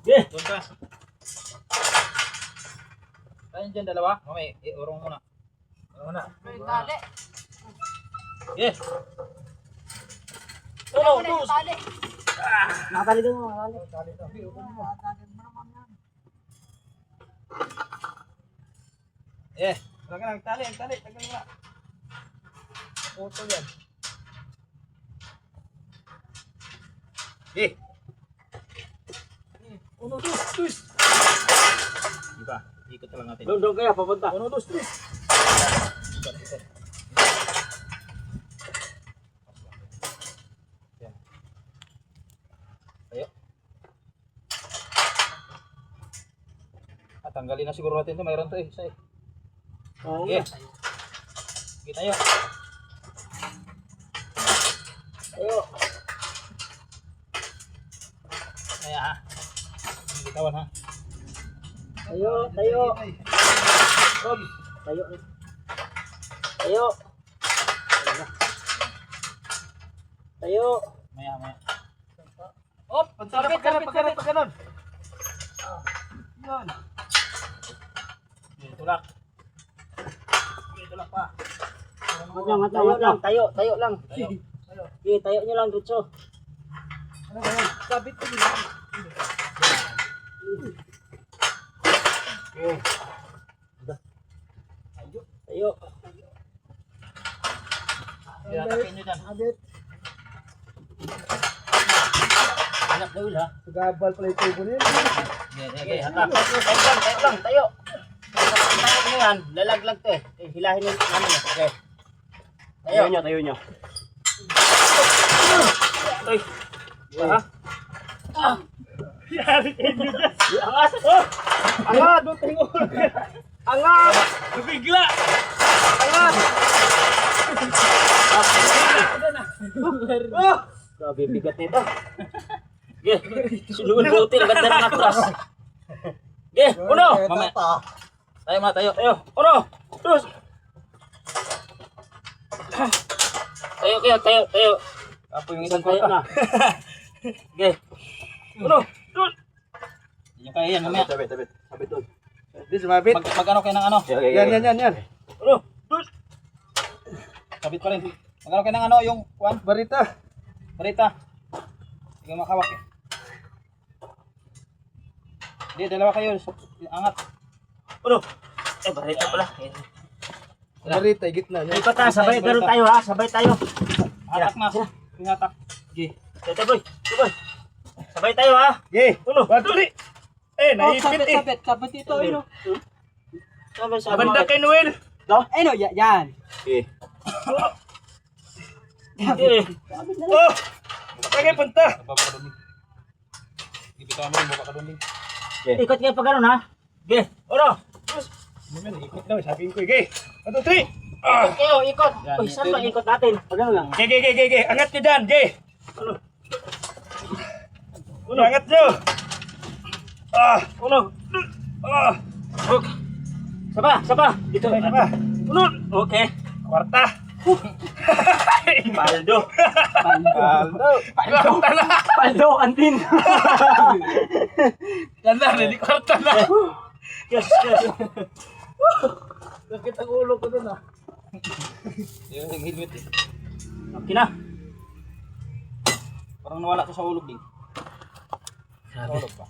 Yeah. Doon ka. Kain dyan dalawa. Mamay, urong muna. Urong muna. May tali. Yeah. Wala mo na yung tali. Nakatali doon, nakatali. Yeah. Tagal lang, tali, tagal mo na. Puto yan. Eh. Uno, dos, tres. Diba? Ikot lang natin. Doon kaya, papunta. Uno, dos, tres. Ikot. Yan. Tayo. Tanggalin na siguro natin ito. Mayroon to eh. Isa eh. Oo. Okay. Sige tayo. Tayo. Kaya ha. Hindi tawan ha. Tayo, tayo. Rob. Tayo. Tayo. Tayo. Maya. Op! Pagkaroon. Yan. Tulak. Tulak pa. Tayo lang. Tayo lang. Tayo. Okay, tayo nyo lang, Dutso. Ano ba yan? Sabit ko dito. Okay. Tayo. Hatakin nyo dyan. Abit. Anak daw ha. Gabal pala yung tubo niya. Okay, hatak. Tayo lang, tayo. Tayo nyo yan, lalaglag to eh. Hilahin nyo namin eh. Okay. Tayo nyo. Ay. Ha? Yari kayo dyan. Angas! Oh! Angat! Angat! Bigla! Angat! Oh! Grabe, bigat nito. Okay. Sunod buti, ang ganda ng atras. Okay, uno! Mamaya. Tayo mga tayo. Tayo, uno! Dos! Tayo. Apo yung isang Tayo kota. na. Okay. Uno! Dos! Hindi nyo kaya yan mamaya. Sabit doon. Di sumabit. Mag-ano kayo ng ano? Yan. Uno! Dos! Sabit pa rin. Mag-ano kayo ng ano yung kwan? Barita. Barita. Hindi ka makawak eh. Hindi, dalawa kayo. Angat. Uno! Barita pala. Barita, gitna niya. Ikot ha, sabay ganun tayo ha, sabay tayo. Hatak na. Yung hatak. Tete boy, boy. Sabay tayo ha. Okay. Uno! 1, 2, 3. Naipit eh. Sabit ito, yun. Sabay. Banda kay Noel. Ayun, yan. Okay. Oh! Tagay punta. Ibitaw mo rin, baka ka doon din. Ikot nga pa ganun ha. Okay, uno! Ikot daw, sabihin ko. Okay. 1, 2, 3. Ah! Kayo, ikot. Yan, Uy, saan ito ba yun. ikot natin? Pag ganun lang. Okay. Angat nyo dyan. Okay. Uno! Angat nyo. Ah! Uno! Ah! Okay. Saba. Dito. Saba. Uno! Okay. Kwarta. Paldo. Paldo, kantin. Ganda, hindi kwarta na. Yes. Sakit ang ulo ko dun ah. Yung helmet eh. Okay na. Parang nawala to sa ulog din. Grabe. Ulog pa.